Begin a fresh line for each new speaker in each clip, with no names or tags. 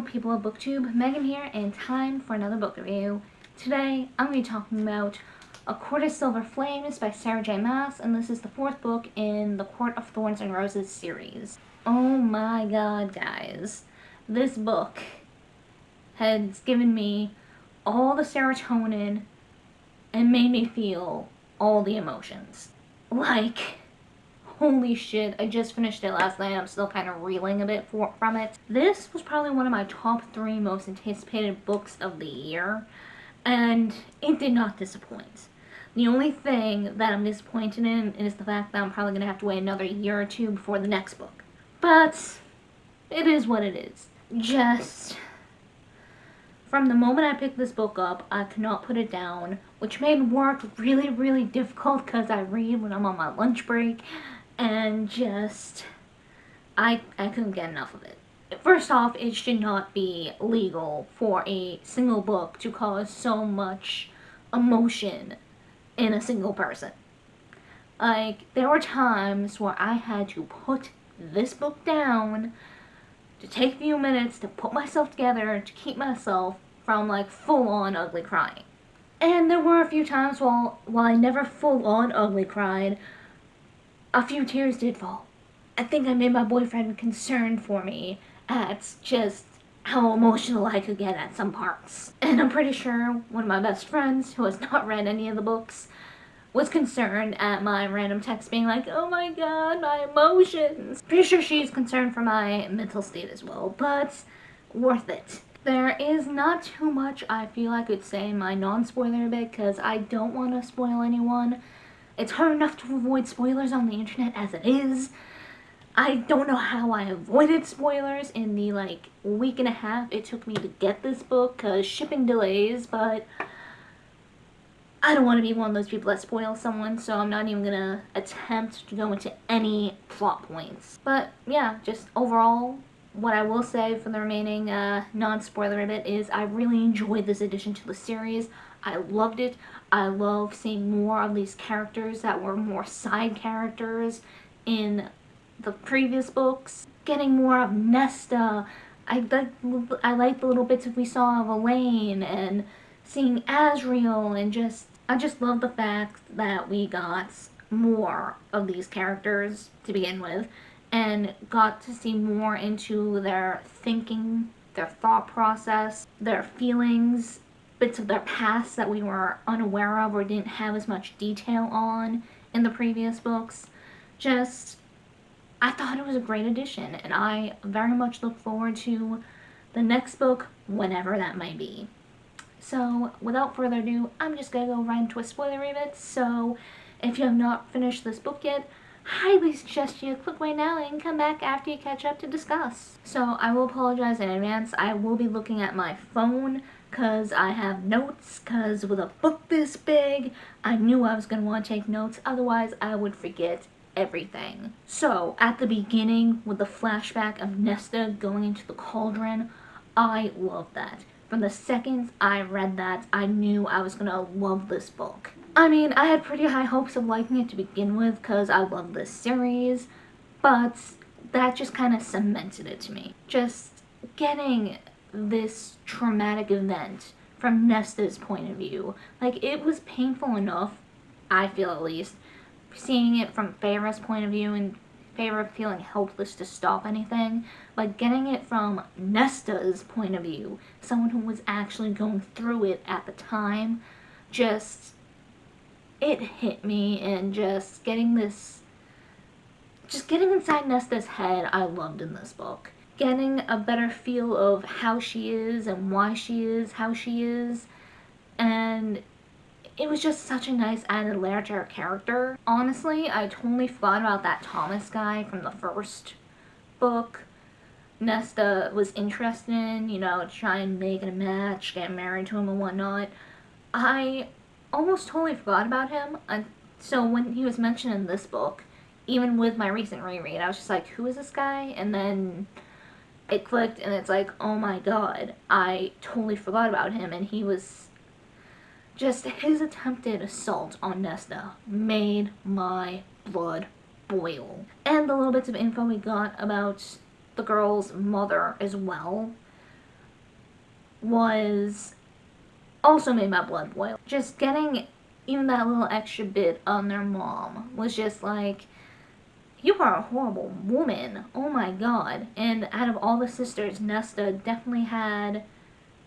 people of BookTube, Megan here, and time for another book review. Today, I'm going to be talking about A Court of Silver Flames by Sarah J. Maas, and this is the fourth book in the Court of Thorns and Roses series. Oh my god, guys. This book has given me all the serotonin and made me feel all the emotions. Like, holy shit, I just finished it last night. I'm still kind of reeling a bit from it. This was probably one of my top 3 most anticipated books of the year, and it did not disappoint. The only thing that I'm disappointed in is the fact that I'm probably going to have to wait another year or two before the next book. But it is what it is. Just from the moment I picked this book up, I could not put it down, which made work really, really difficult because I read when I'm on my lunch break, and just, I couldn't get enough of it. First off, it should not be legal for a single book to cause so much emotion in a single person. Like, there were times where I had to put this book down to take a few minutes to put myself together to keep myself from, like, full-on ugly crying. And there were a few times while I never full-on ugly cried, a few tears did fall. I think I made my boyfriend concerned for me at just how emotional I could get at some parts. And I'm pretty sure one of my best friends, who has not read any of the books, was concerned at my random text being like, oh my god, my emotions. Pretty sure she's concerned for my mental state as well, but worth it. There is not too much I feel I could say in my non-spoiler bit, because I don't want to spoil anyone. It's hard enough to avoid spoilers on the internet as it is. I don't know how I avoided spoilers in the, like, week and a half it took me to get this book, because shipping delays, but I don't want to be one of those people that spoil someone, so I'm not even gonna attempt to go into any plot points. But yeah, just overall, what I will say for the remaining non-spoiler bit is I really enjoyed this addition to the series. I loved it. I love seeing more of these characters that were more side characters in the previous books. Getting more of Nesta. I like the little bits we saw of Elaine, and seeing Asriel, and I just love the fact that we got more of these characters to begin with, and got to see more into their thinking, their thought process, their feelings, bits of their past that we were unaware of or didn't have as much detail on in the previous books. Just, I thought it was a great addition, and I very much look forward to the next book, whenever that may be. So, without further ado, I'm just gonna go right into a spoilery bit, so if you have not finished this book yet, highly suggest you click away now and come back after you catch up to discuss. So, I will apologize in advance. I will be looking at my phone, because I have notes, because with a book this big, I knew I was going to want to take notes, otherwise I would forget everything. So, at the beginning, with the flashback of Nesta going into the cauldron, I love that. From the second I read that, I knew I was gonna love this book. I mean, I had pretty high hopes of liking it to begin with, because I love this series, but that just kind of cemented it to me. Just getting this traumatic event from Nesta's point of view. Like, it was painful enough, I feel at least, seeing it from Feyre's point of view and Feyre feeling helpless to stop anything, but getting it from Nesta's point of view, someone who was actually going through it at the time, just, it hit me, and just getting inside Nesta's head, I loved in this book. Getting a better feel of how she is and why she is how she is, and it was just such a nice added layer to her character. Honestly, I totally forgot about that Thomas guy from the first book Nesta was interested in, you know, to try and make it a match, get married to him and whatnot. I almost totally forgot about him. So when he was mentioned in this book, even with my recent reread, I was just like, who is this guy? And then it clicked, and it's like, oh my god, I totally forgot about him, and he was just, his attempted assault on Nesta made my blood boil. And the little bits of info we got about the girl's mother as well was also made my blood boil. Just getting even that little extra bit on their mom was just like, you are a horrible woman. Oh my god. And out of all the sisters, Nesta definitely had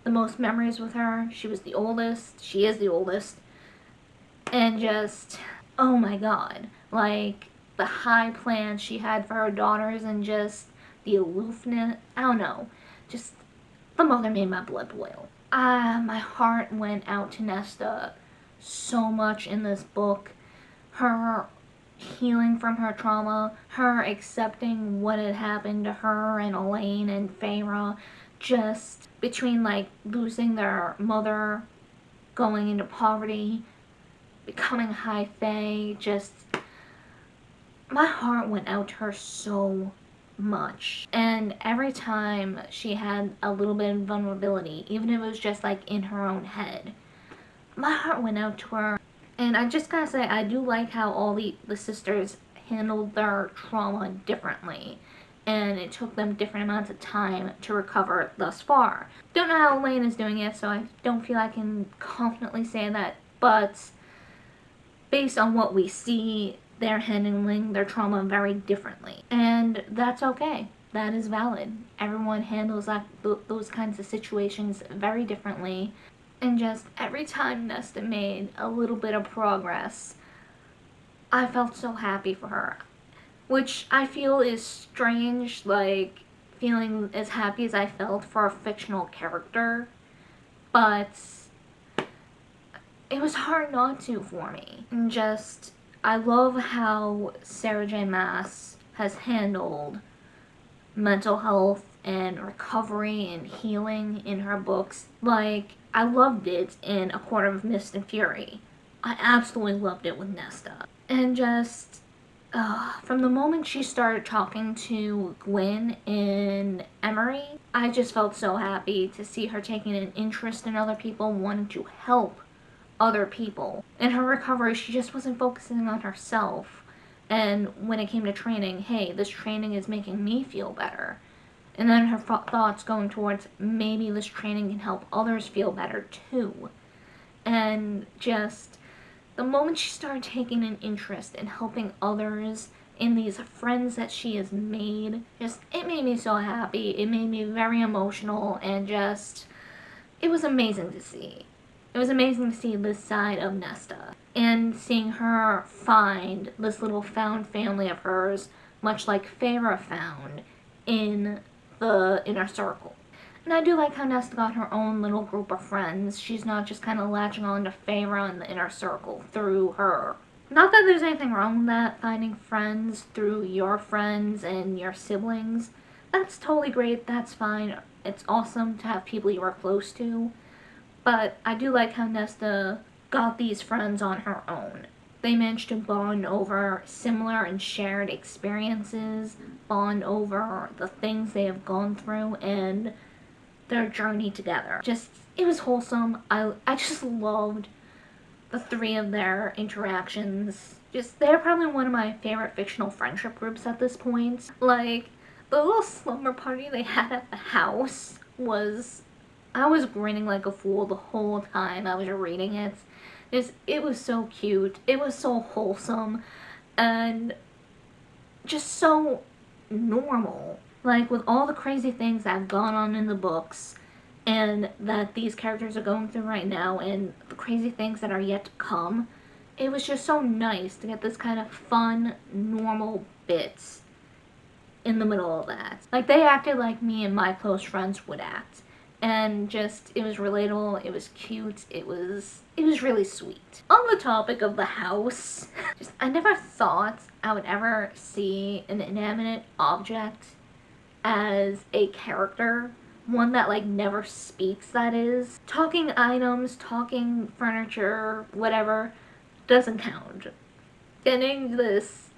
the most memories with her. She was the oldest. She is the oldest. And just, oh my god. Like, the high plans she had for her daughters and just the aloofness. I don't know. Just, the mother made my blood boil. My heart went out to Nesta so much in this book. Her healing from her trauma, her accepting what had happened to her and Elaine and Feyre, just between like losing their mother, going into poverty, becoming high fae, just my heart went out to her so much. And every time she had a little bit of vulnerability, even if it was just like in her own head, my heart went out to her. And I just gotta say, I do like how all the sisters handled their trauma differently. And it took them different amounts of time to recover thus far. Don't know how Elaine is doing it, so I don't feel I can confidently say that. But based on what we see, they're handling their trauma very differently. And that's okay. That is valid. Everyone handles those kinds of situations very differently. And just every time Nesta made a little bit of progress, I felt so happy for her. Which I feel is strange, like feeling as happy as I felt for a fictional character. But it was hard not to for me. And just, I love how Sarah J. Maas has handled mental health and recovery and healing in her books. Like, I loved it in A Court of Mist and Fury. I absolutely loved it with Nesta. And just, from the moment she started talking to Gwen in Emery, I just felt so happy to see her taking an interest in other people, wanting to help other people. In her recovery, she just wasn't focusing on herself. And when it came to training, hey, this training is making me feel better. And then her thoughts going towards, maybe this training can help others feel better too. And just, the moment she started taking an interest in helping others, in these friends that she has made, just, it made me so happy. It made me very emotional, and just, it was amazing to see. It was amazing to see this side of Nesta, and seeing her find this little found family of hers, much like Feyre found in the Inner Circle. And I do like how Nesta got her own little group of friends. She's not just kind of latching on to Feyre and the Inner Circle through her. Not that there's anything wrong with that, finding friends through your friends and your siblings. That's totally great, that's fine. It's awesome to have people you are close to. But I do like how Nesta got these friends on her own. They managed to bond over similar and shared experiences, bond over the things they have gone through, and their journey together. Just, it was wholesome. I just loved the three of their interactions. Just, they're probably one of my favorite fictional friendship groups at this point. Like, the little slumber party they had at the house was, I was grinning like a fool the whole time I was reading it. It was so cute. It was so wholesome. And just so normal. Like, with all the crazy things that have gone on in the books, and that these characters are going through right now, and the crazy things that are yet to come, it was just so nice to get this kind of fun, normal bits in the middle of that. Like, they acted like me and my close friends would act. And just, it was relatable, it was cute, it was really sweet. On the topic of the house, just, I never thought I would ever see an inanimate object as a character. One that, like, never speaks, that is. Talking items, talking furniture, whatever, doesn't count. Getting this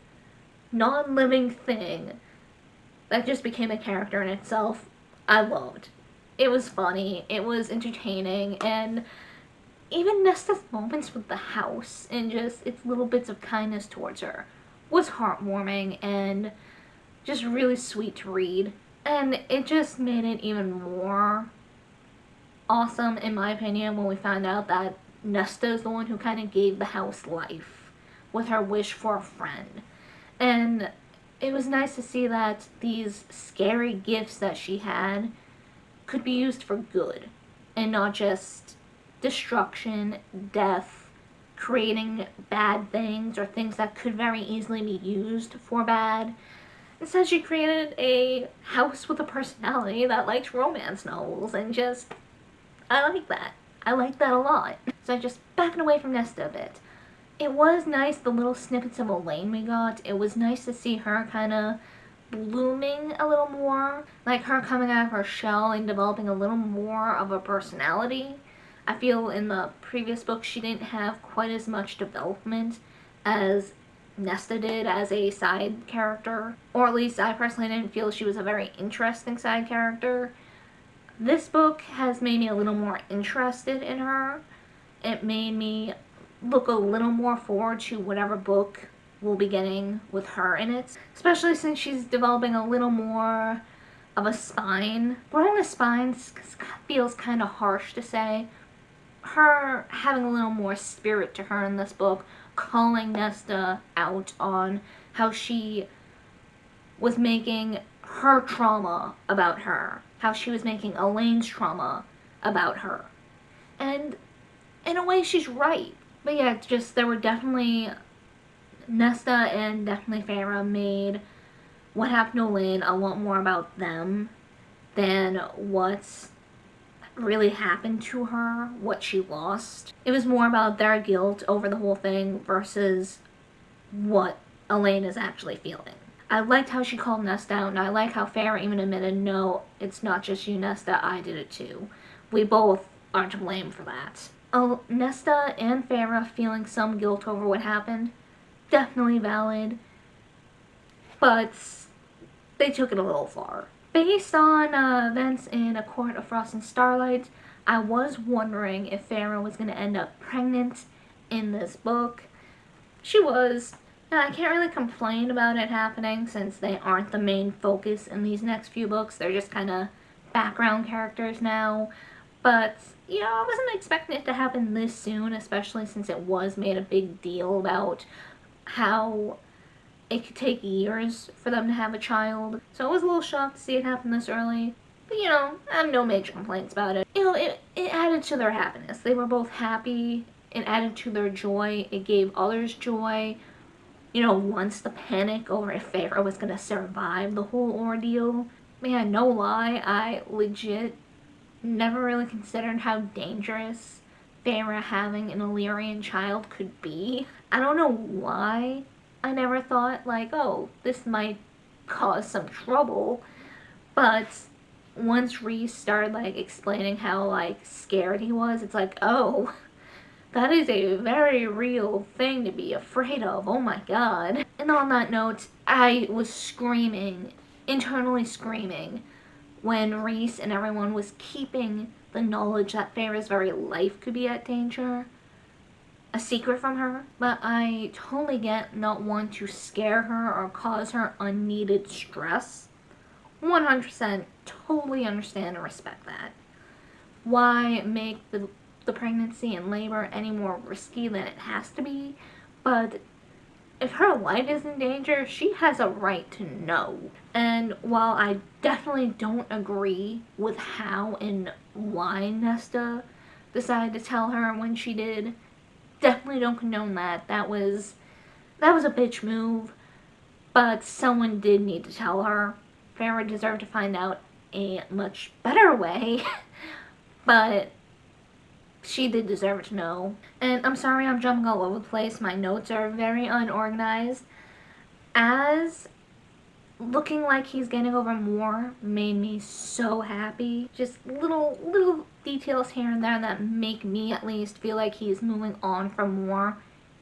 non-living thing that just became a character in itself, I loved. It was funny, it was entertaining, and even Nesta's moments with the house and just its little bits of kindness towards her was heartwarming and just really sweet to read. And it just made it even more awesome, in my opinion, when we find out that Nesta is the one who kind of gave the house life with her wish for a friend. And it was nice to see that these scary gifts that she had could be used for good and not just destruction, death, creating bad things or things that could very easily be used for bad. Instead, she created a house with a personality that likes romance novels, and just, I like that. I like that a lot. So I just backing away from Nesta a bit. It was nice, the little snippets of Elaine we got. It was nice to see her kind of blooming a little more, like her coming out of her shell and developing a little more of a personality. I feel in the previous book she didn't have quite as much development as Nesta did as a side character, or at least I personally didn't feel she was a very interesting side character. This book has made me a little more interested in her. It made me look a little more forward to whatever book we'll be getting with her in it, especially since she's developing a little more of a spine. Growing a spine feels kind of harsh to say. Her having a little more spirit to her in this book, calling Nesta out on how she was making her trauma about her, how she was making Elaine's trauma about her. And in a way, she's right. But yeah, it's just, there were definitely, Nesta and definitely Farah made what happened to Elaine a lot more about them than what's really happened to her, what she lost. It was more about their guilt over the whole thing versus what Elaine is actually feeling. I liked how she called Nesta out, and I like how Farah even admitted, no, it's not just you, Nesta, I did it too. We both are to blame for that. Nesta and Farah feeling some guilt over what happened, definitely valid, but they took it a little far. Based on events in A Court of Frost and Starlight, I was wondering if Farah was going to end up pregnant in this book. She was. Now, I can't really complain about it happening since they aren't the main focus in these next few books. They're just kind of background characters now. But, you know, I wasn't expecting it to happen this soon, especially since it was made a big deal about how it could take years for them to have a child. So I was a little shocked to see it happen this early. But, you know, I have no major complaints about it. You know, it added to their happiness. They were both happy. It added to their joy. It gave others joy. You know, once the panic over if Farah was going to survive the whole ordeal. Man, no lie, I legit never really considered how dangerous Farah having an Illyrian child could be. I don't know why I never thought, like, oh, this might cause some trouble. But once Reese started, like, explaining how, like, scared he was, it's like, oh, that is a very real thing to be afraid of. Oh my god. And on that note, I was screaming, internally screaming, when Reese and everyone was keeping the knowledge that Farah's very life could be at danger a secret from her. But I totally get not wanting to scare her or cause her unneeded stress. 100% totally understand and respect that. Why make the pregnancy and labor any more risky than it has to be? But if her life is in danger, she has a right to know. And while I definitely don't agree with how and why Nesta decided to tell her when she did, definitely don't condone that. That was a bitch move. But someone did need to tell her. Farah deserved to find out a much better way. But she did deserve to know. And I'm sorry I'm jumping all over the place. My notes are very unorganized. As looking like he's getting over more made me so happy. Just little details here and there that make me at least feel like he's moving on from more.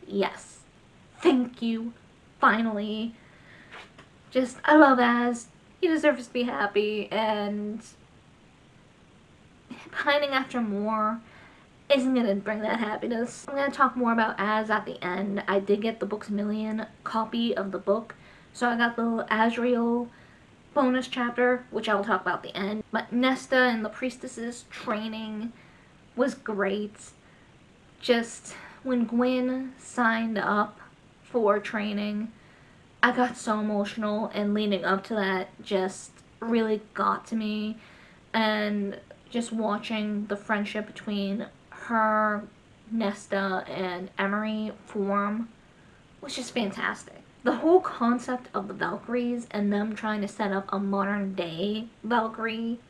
Yes. Thank you. Finally. Just, I love Az. He deserves to be happy, and pining after more isn't going to bring that happiness. I'm going to talk more about Az at the end. I did get the Books A Million copy of the book, so I got the Azrael bonus chapter, which I will talk about at the end. But Nesta and the priestesses training was great. Just when Gwyn signed up for training, I got so emotional, and leading up to that just really got to me. And just watching the friendship between her, Nesta, and Emery form was just fantastic. The whole concept of the Valkyries and them trying to set up a modern day Valkyrie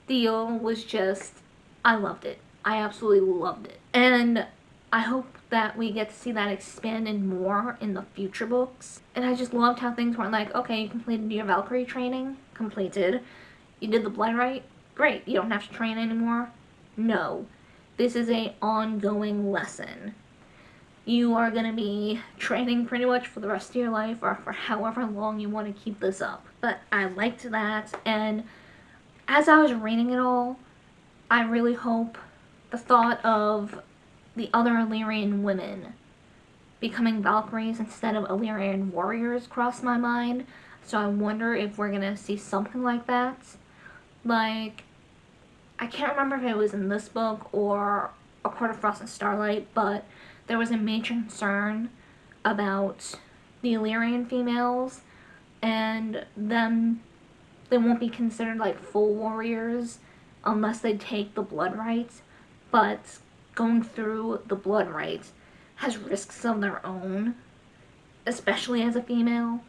deal was just, I loved it. I absolutely loved it. And I hope that we get to see that expanded more in the future books. And I just loved how things weren't like, okay, you completed your Valkyrie training, completed. You did the blood rite, great, you don't have to train anymore. No, this is a ongoing lesson. You are going to be training pretty much for the rest of your life, or for however long you want to keep this up. But I liked that, and as I was reading it all, I really hope the thought of the other Illyrian women becoming Valkyries instead of Illyrian warriors crossed my mind. So I wonder if we're going to see something like that. Like, I can't remember if it was in this book or A Court of Frost and Starlight, but there was a major concern about the Illyrian females and them. They won't be considered like full warriors unless they take the blood rite, but going through the blood rite has risks of their own, especially as a female,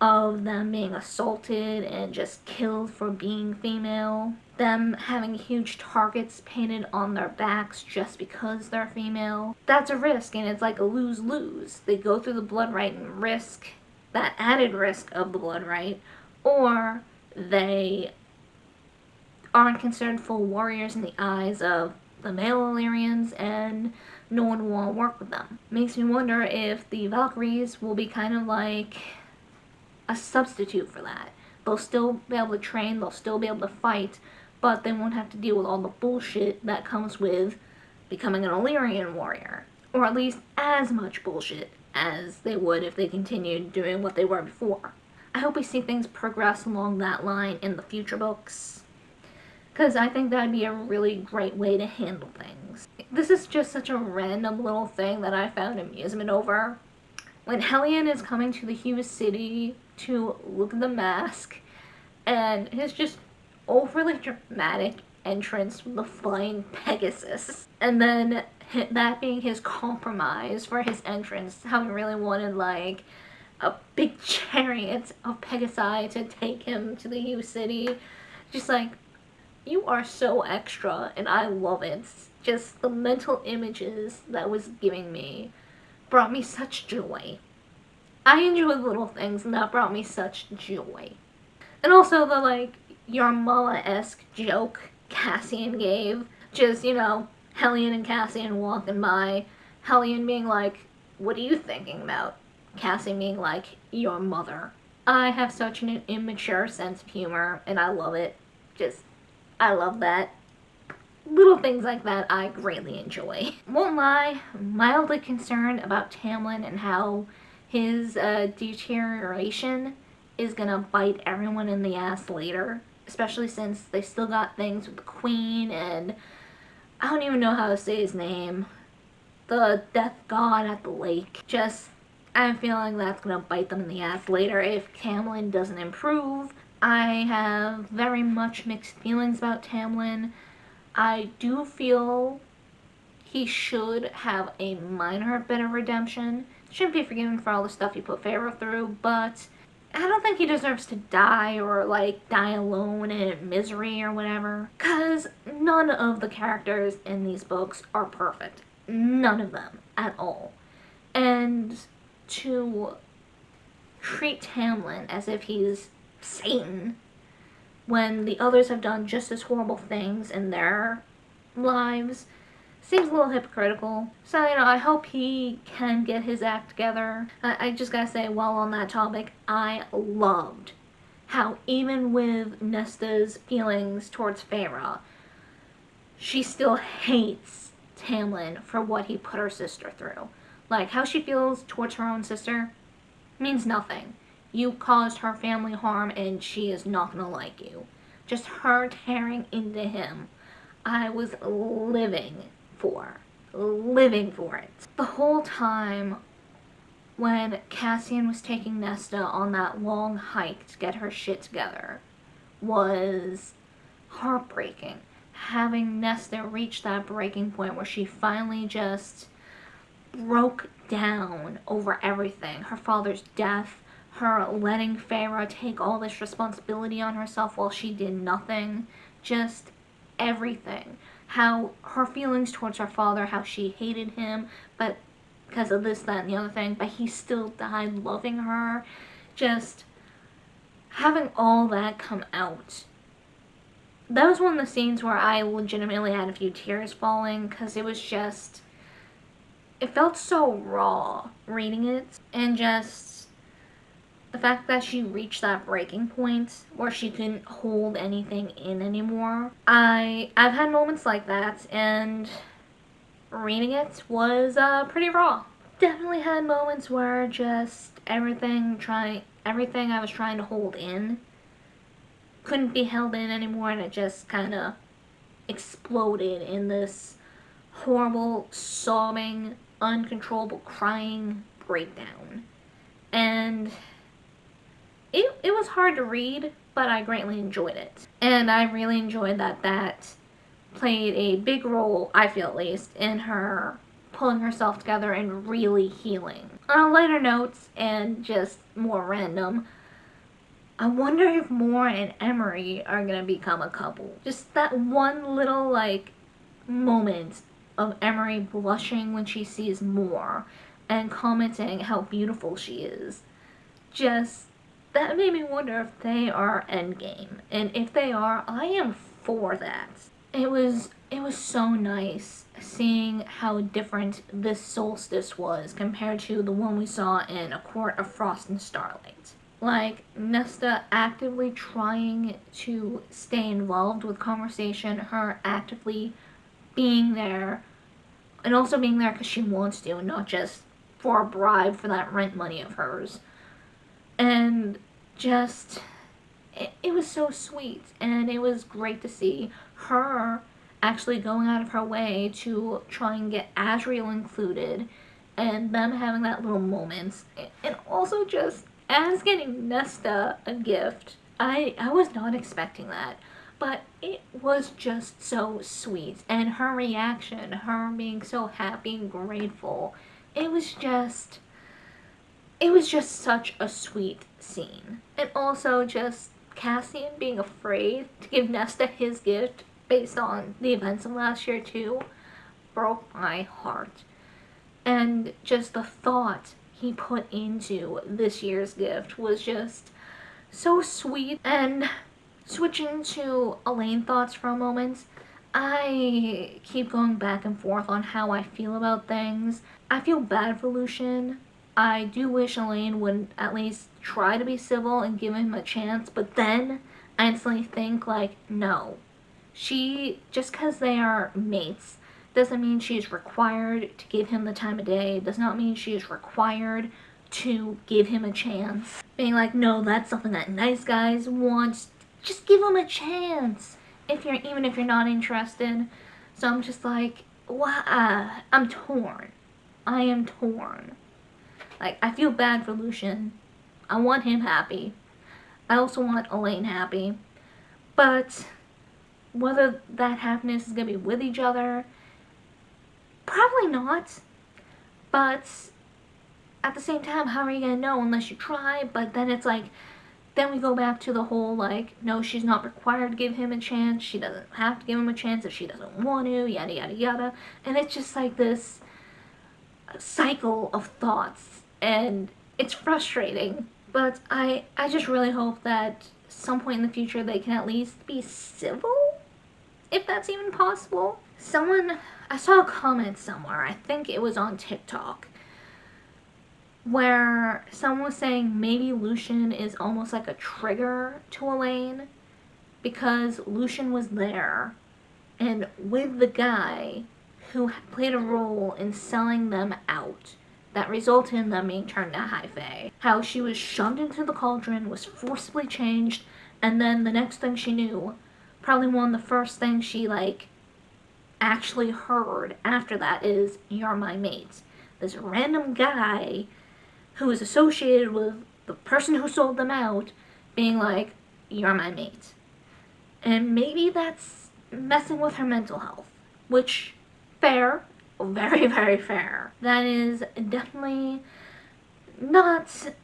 of them being assaulted and just killed for being female, them having huge targets painted on their backs just because they're female. That's a risk, and it's like a lose-lose. They go through the blood rite and risk that added risk of the blood rite, or they aren't considered full warriors in the eyes of the male Illyrians, and no one will want to work with them. Makes me wonder if the Valkyries will be kind of like a substitute for that. They'll still be able to train, they'll still be able to fight, but they won't have to deal with all the bullshit that comes with becoming an Illyrian warrior. Or at least as much bullshit as they would if they continued doing what they were before. I hope we see things progress along that line in the future books, because I think that'd be a really great way to handle things. This is just such a random little thing that I found amusement over. When Hellion is coming to the Hughes City to look at the mask, and his just overly dramatic entrance with the flying Pegasus, and then that being his compromise for his entrance, how he really wanted like a big chariot of Pegasi to take him to the Hughes City. Just like, you are so extra, and I love it. Just the mental images that was giving me brought me such joy. I enjoy little things, and that brought me such joy. And also the, like, Yarmala-esque joke Cassian gave. Just, you know, Hellion and Cassian walking by. Hellion being like, what are you thinking about? Cassian being like, your mother. I have such an immature sense of humor, and I love it. Just, I love that. Little things like that I greatly enjoy. Won't lie, mildly concerned about Tamlin and how his deterioration is gonna bite everyone in the ass later. Especially since they still got things with the Queen and I don't even know how to say his name. The death god at the lake. Just, I have a feeling that's gonna bite them in the ass later if Tamlin doesn't improve. I have very much mixed feelings about Tamlin. I do feel he should have a minor bit of redemption. Shouldn't be forgiven for all the stuff he put Pharaoh through, but I don't think he deserves to die or like die alone in misery or whatever. Cause none of the characters in these books are perfect. None of them at all. And to treat Tamlin as if he's Satan when the others have done just as horrible things in their lives seems a little hypocritical. So, you know, I hope he can get his act together. I just gotta say, while on that topic, I loved how even with Nesta's feelings towards Feyre, she still hates Tamlin for what he put her sister through. Like, how she feels towards her own sister means nothing. you caused her family harm and she is not gonna like you. Just her tearing into him. I was living for it. The whole time when Cassian was taking Nesta on that long hike to get her shit together was heartbreaking. Having Nesta reach that breaking point where she finally just broke down over everything. Her father's death, her letting Farah take all this responsibility on herself while she did nothing. Just everything. How her feelings towards her father, how she hated him, but because of this, that, and the other thing, but he still died loving her. Just having all that come out. That was one of the scenes where I legitimately had a few tears falling, because it was just, it felt so raw reading it, and just the fact that she reached that breaking point where she couldn't hold anything in anymore. I've had moments like that, and reading it was pretty raw. Definitely had moments where just everything I was trying to hold in couldn't be held in anymore, and it just kind of exploded in this horrible, sobbing, uncontrollable crying breakdown. And it was hard to read, but I greatly enjoyed it. And I really enjoyed that played a big role, I feel at least, in her pulling herself together and really healing. On a lighter note, and just more random, I wonder if Moore and Emery are gonna become a couple. Just that one little, moment of Emery blushing when she sees Moore and commenting how beautiful she is. Just, that made me wonder if they are endgame. And if they are, I am for that. It was so nice seeing how different this solstice was compared to the one we saw in A Court of Frost and Starlight. Like, Nesta actively trying to stay involved with conversation, her actively being there, and also being there because she wants to, and not just for a bribe for that rent money of hers. And just, it was so sweet, and it was great to see her actually going out of her way to try and get Asriel included, and them having that little moment, and also just as getting Nesta a gift. I was not expecting that, but it was just so sweet, and her reaction, her being so happy and grateful, it was just such a sweet scene. And also just Cassian being afraid to give Nesta his gift based on the events of last year too broke my heart. And just the thought he put into this year's gift was just so sweet. And switching to Elaine thoughts for a moment, I keep going back and forth on how I feel about things. I feel bad for Lucian. I do wish Elaine would at least try to be civil and give him a chance, but then I instantly think, no. Just because they are mates doesn't mean she is required to give him the time of day, does not mean she is required to give him a chance. Being like, no, that's something that nice guys want. Just give him a chance, even if you're not interested. So I'm just like, I'm torn. I am torn. I feel bad for Lucian. I want him happy. I also want Elaine happy. But whether that happiness is going to be with each other, probably not. But at the same time, how are you going to know unless you try? But then it's then we go back to the whole, no, she's not required to give him a chance. She doesn't have to give him a chance if she doesn't want to, yada, yada, yada. And it's just this cycle of thoughts. And it's frustrating. But I just really hope that some point in the future they can at least be civil, if that's even possible. I saw a comment somewhere, I think it was on TikTok, where someone was saying maybe Lucian is almost like a trigger to Elaine, because Lucian was there and with the guy who played a role in selling them out. that resulted in them being turned to high fae. How she was shoved into the cauldron, was forcibly changed, and then the next thing she knew, probably one of the first things she, actually heard after that is, "You're my mate." This random guy who is associated with the person who sold them out being like, "You're my mate." And maybe that's messing with her mental health, which, fair, very, very fair. That is definitely not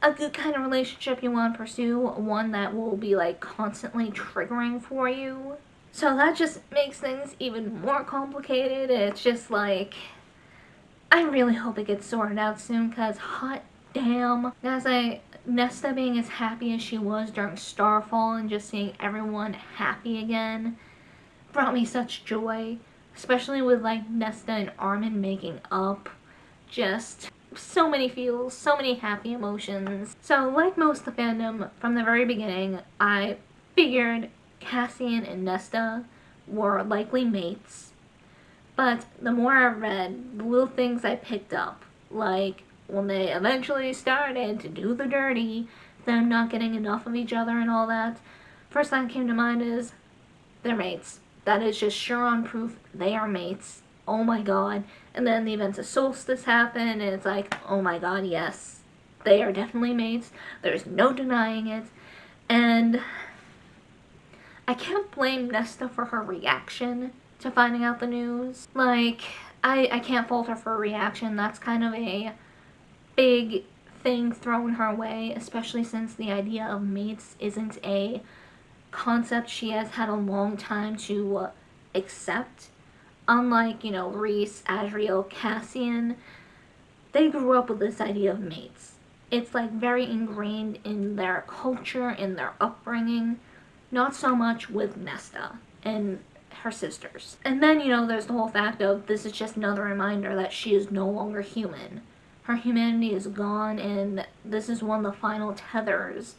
a good kind of relationship you want to pursue, one that will be constantly triggering for you. So that just makes things even more complicated. It's just I really hope it gets sorted out soon, because hot damn. Nesta being as happy as she was during Starfall and just seeing everyone happy again brought me such joy. Especially with Nesta and Armin making up. Just so many feels, so many happy emotions. So like most of the fandom, from the very beginning, I figured Cassian and Nesta were likely mates. But the more I read, the little things I picked up, like when they eventually started to do the dirty, them not getting enough of each other and all that, first thing that came to mind is they're mates. That is just sure on proof they are mates. Oh my god. And then the events of Solstice happen, and it's like, oh my god, yes. They are definitely mates. There's no denying it. And I can't blame Nesta for her reaction to finding out the news. I can't fault her for a reaction. That's kind of a big thing thrown her way, especially since the idea of mates isn't a concept she has had a long time to accept. Unlike, Reese, Adriel, Cassian, they grew up with this idea of mates. It's very ingrained in their culture, in their upbringing. Not so much with Nesta and her sisters. And then, there's the whole fact of this is just another reminder that she is no longer human. Her humanity is gone, and this is one of the final tethers,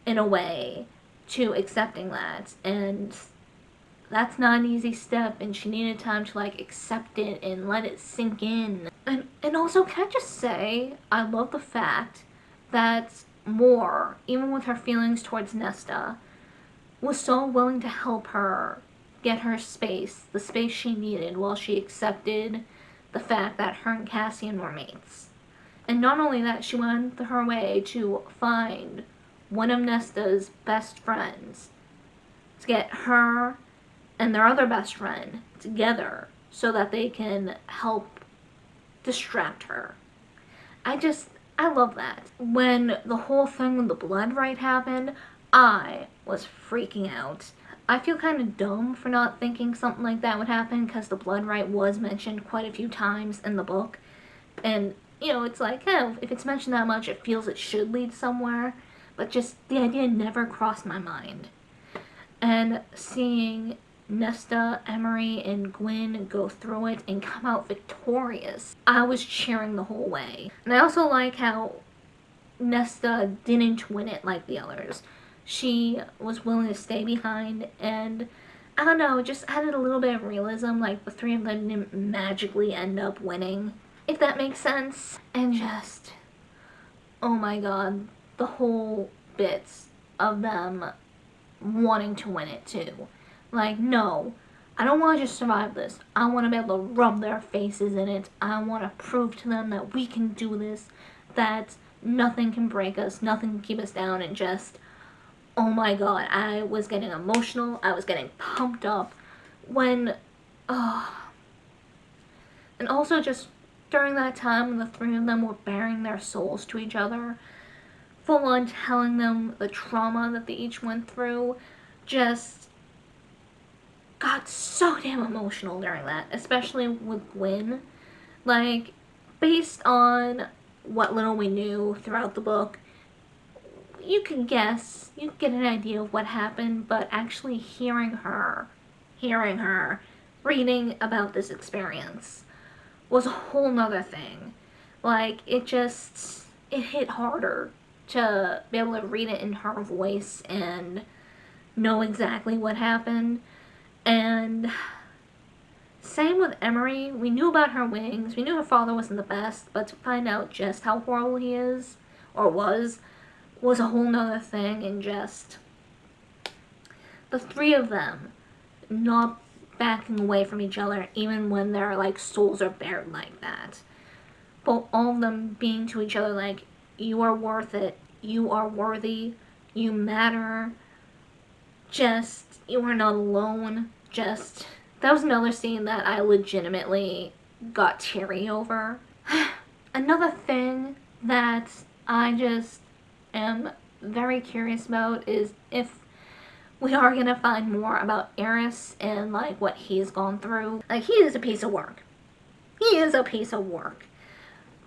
in a way, to accepting that. And that's not an easy step, and she needed time to accept it and let it sink in. And also, can I just say, I love the fact that Moore, even with her feelings towards Nesta, was so willing to help her get her space, the space she needed, while she accepted the fact that her and Cassian were mates. And not only that, she went her way to find one of Nesta's best friends to get her and their other best friend together so that they can help distract her. I love that. When the whole thing with the blood rite happened, I was freaking out. I feel kind of dumb for not thinking something like that would happen, because the blood rite was mentioned quite a few times in the book. And, it's if it's mentioned that much, it feels it should lead somewhere. But just the idea never crossed my mind. And seeing Nesta, Emery, and Gwyn go through it and come out victorious, I was cheering the whole way. And I also like how Nesta didn't win it like the others. She was willing to stay behind, and I don't know, just added a little bit of realism, the three of them didn't magically end up winning, if that makes sense. And just, oh my god, the whole bits of them wanting to win it too. No, I don't want to just survive this. I want to be able to rub their faces in it. I want to prove to them that we can do this, that nothing can break us, nothing can keep us down, and just, oh my god, I was getting emotional, I was getting pumped up when, and also just during that time when the three of them were baring their souls to each other, full on telling them the trauma that they each went through, just got so damn emotional during that, especially with Gwyn. Based on what little we knew throughout the book, you can guess, you can get an idea of what happened, but actually hearing her, reading about this experience was a whole nother thing. It hit harder to be able to read it in her voice and know exactly what happened. And same with Emery. We knew about her wings. We knew her father wasn't the best, but to find out just how horrible he is, or was a whole nother thing. And just the three of them not backing away from each other, even when their like souls are bared like that. But all of them being to each other like, you are worth it, you are worthy, you matter, just, you are not alone. Just, that was another scene that I legitimately got teary over. Another thing that I just am very curious about is if we are gonna find more about Eris and like what he's gone through. Like, he is a piece of work. He is a piece of work.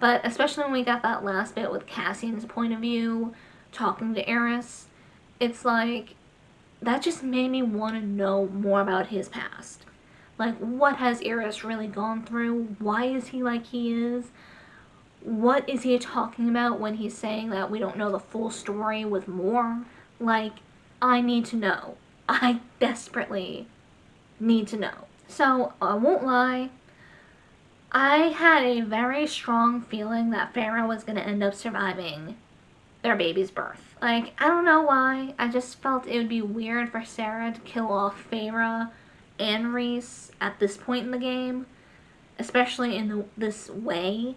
But especially when we got that last bit with Cassian's point of view, talking to Eris, it's like, that just made me want to know more about his past. Like, what has Eris really gone through? Why is he like he is? What is he talking about when he's saying that we don't know the full story with more? Like, I need to know. I desperately need to know. So, I won't lie, I had a very strong feeling that Farah was going to end up surviving their baby's birth. Like, I don't know why, I just felt it would be weird for Sarah to kill off Farah and Reese at this point in the game, especially in this way.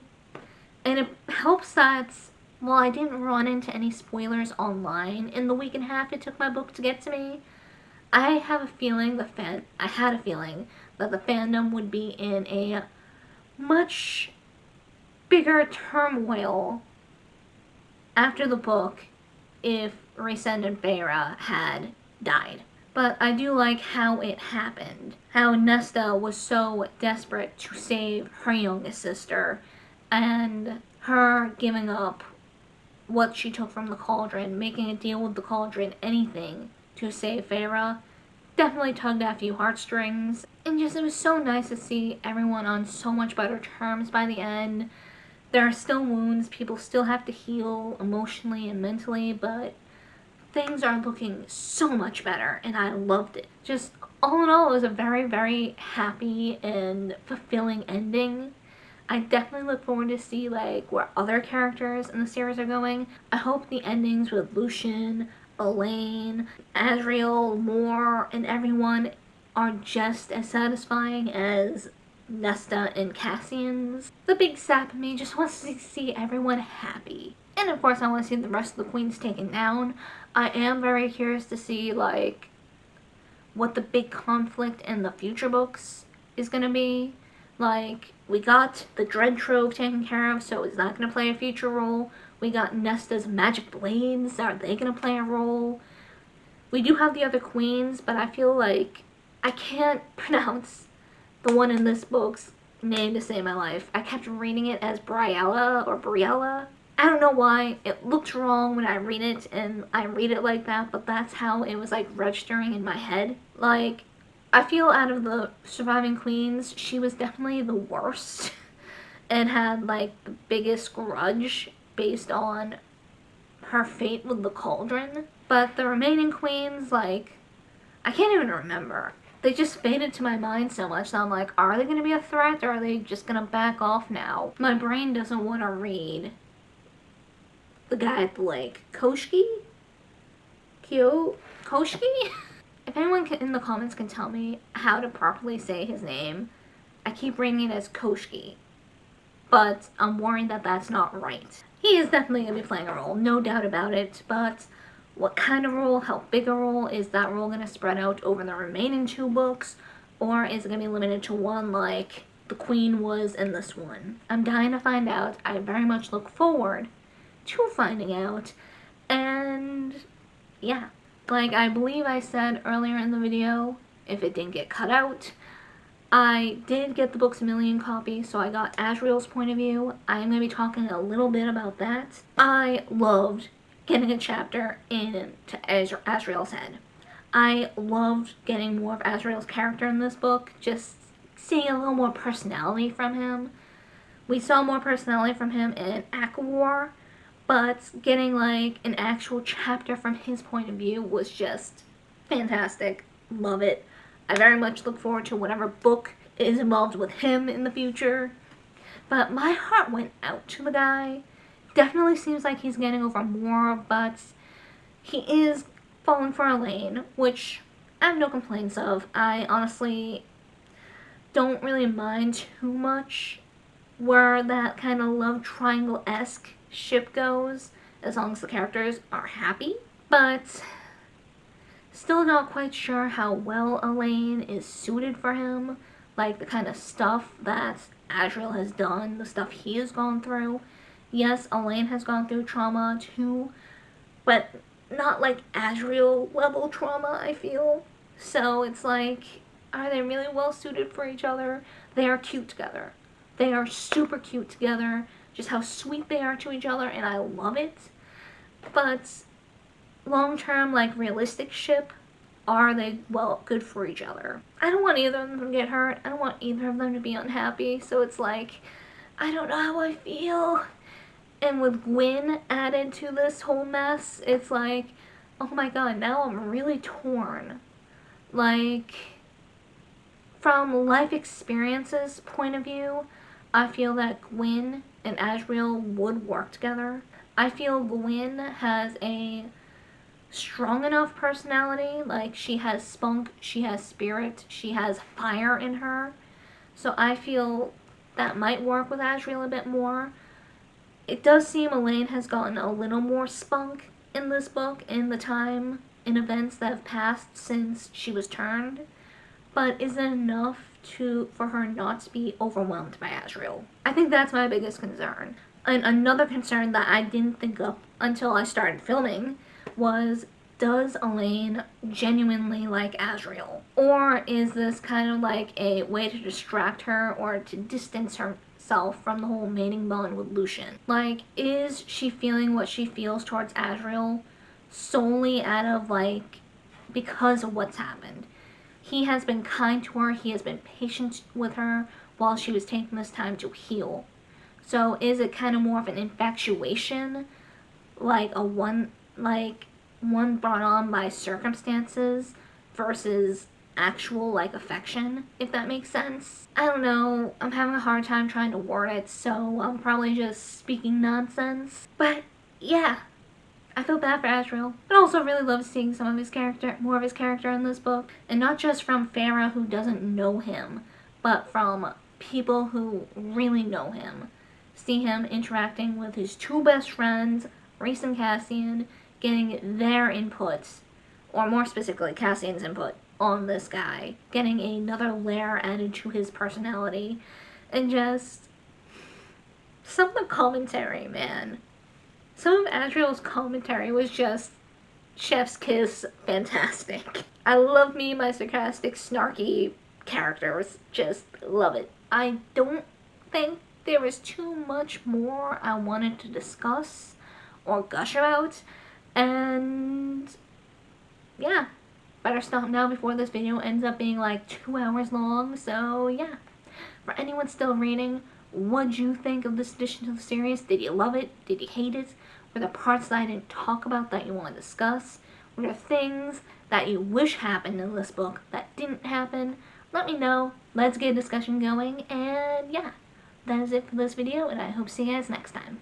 And it helps that, while I didn't run into any spoilers online in the week and a half it took my book to get to me, I have a feeling I had a feeling that the fandom would be in a much bigger turmoil after the book if Rhysand and Feyre had died. But I do like how it happened. How Nesta was so desperate to save her youngest sister, and her giving up what she took from the Cauldron, making a deal with the Cauldron, anything to save Feyre, definitely tugged at a few heartstrings. And just, it was so nice to see everyone on so much better terms by the end. There are still wounds, people still have to heal emotionally and mentally, but things are looking so much better, and I loved it. Just, all in all, it was a very, very happy and fulfilling ending. I definitely look forward to see like where other characters in the series are going. I hope the endings with Lucian, Elaine, Asriel, Moore, and everyone are just as satisfying as Nesta and Cassian's. The big sap in me just wants to see everyone happy. And of course I want to see the rest of the queens taken down. I am very curious to see like what the big conflict in the future books is going to be. Like, we got the Dread Trove taken care of, so is that going to play a future role? We got Nesta's magic blades, are they going to play a role? We do have the other queens, but I feel like I can't pronounce the one in this book's name to save my life. I kept reading it as Briella or Briella. I don't know why. It looked wrong when I read it, and I read it like that, but that's how it was like registering in my head. Like, I feel out of the surviving queens, she was definitely the worst and had like the biggest grudge based on her fate with the Cauldron. But the remaining queens, like, I can't even remember. They just faded to my mind so much that I'm like, are they going to be a threat, or are they just going to back off now? My brain doesn't want to read the guy at the lake. Koshki? Koshki? If anyone in the comments can tell me how to properly say his name, I keep reading it as Koshki, but I'm worried that that's not right. He is definitely going to be playing a role, no doubt about it, but what kind of role, how big a role, is that role going to spread out over the remaining 2 books, or is it going to be limited to one like the Queen was in this one? I'm dying to find out. I very much look forward to finding out, and yeah. Like I believe I said earlier in the video, if it didn't get cut out, I did get the book's 1,000,000 copies, so I got Asriel's point of view. I'm going to be talking a little bit about that. I loved getting a chapter into Asriel's head. I loved getting more of Asriel's character in this book, just seeing a little more personality from him. We saw more personality from him in ACOWAR, but getting like an actual chapter from his point of view was just fantastic. Love it. I very much look forward to whatever book is involved with him in the future. But my heart went out to the guy. Definitely seems like he's getting over more, but he is falling for Elaine, which I have no complaints of. I honestly don't really mind too much where that kind of love triangle-esque ship goes, as long as the characters are happy. But still not quite sure how well Elaine is suited for him, like the kind of stuff that Azriel has done, the stuff he has gone through. Yes, Elaine has gone through trauma too, but not like Azriel level trauma, I feel. So it's like, are they really well suited for each other? They are cute together. They are super cute together. Just how sweet they are to each other, and I love it. But long term, like realistic ship, are they well good for each other? I don't want either of them to get hurt. I don't want either of them to be unhappy. So it's like, I don't know how I feel. And with Gwen added to this whole mess, it's like, oh my god, now I'm really torn. Like, from life experiences point of view, I feel that Gwen and Azriel would work together. I feel Gwen has a strong enough personality, like she has spunk, she has spirit, she has fire in her. So I feel that might work with Azriel a bit more. It does seem Elaine has gotten a little more spunk in this book in the time and events that have passed since she was turned. But is it enough for her not to be overwhelmed by Azriel? I think that's my biggest concern. And another concern that I didn't think of until I started filming was, does Elaine genuinely like Azriel? Or is this kind of like a way to distract her or to distance herself from the whole mating bond with Lucien? Like, is she feeling what she feels towards Azriel solely out of like, because of what's happened? He has been kind to her, he has been patient with her while she was taking this time to heal. So is it kind of more of an infatuation, like one brought on by circumstances versus actual like affection, if that makes sense? I don't know, I'm having a hard time trying to word it, so I'm probably just speaking nonsense. But yeah, I feel bad for Azriel, but also really love seeing some of his character, more of his character in this book. And not just from Farah, who doesn't know him, but from people who really know him. See him interacting with his two best friends, Reese and Cassian, getting their input, or more specifically Cassian's input, on this guy. Getting another layer added to his personality. And just some of the commentary, man. Some of Azriel's commentary was just chef's kiss fantastic. I love me my sarcastic, snarky characters. Just love it. I don't think there was too much more I wanted to discuss or gush about. And yeah, better stop now before this video ends up being like 2 hours long. So yeah, for anyone still reading, what'd you think of this addition to the series? Did you love it? Did you hate it? Were there parts that I didn't talk about that you want to discuss? Were there things that you wish happened in this book that didn't happen? Let me know. Let's get a discussion going. And yeah, that is it for this video, and I hope to see you guys next time.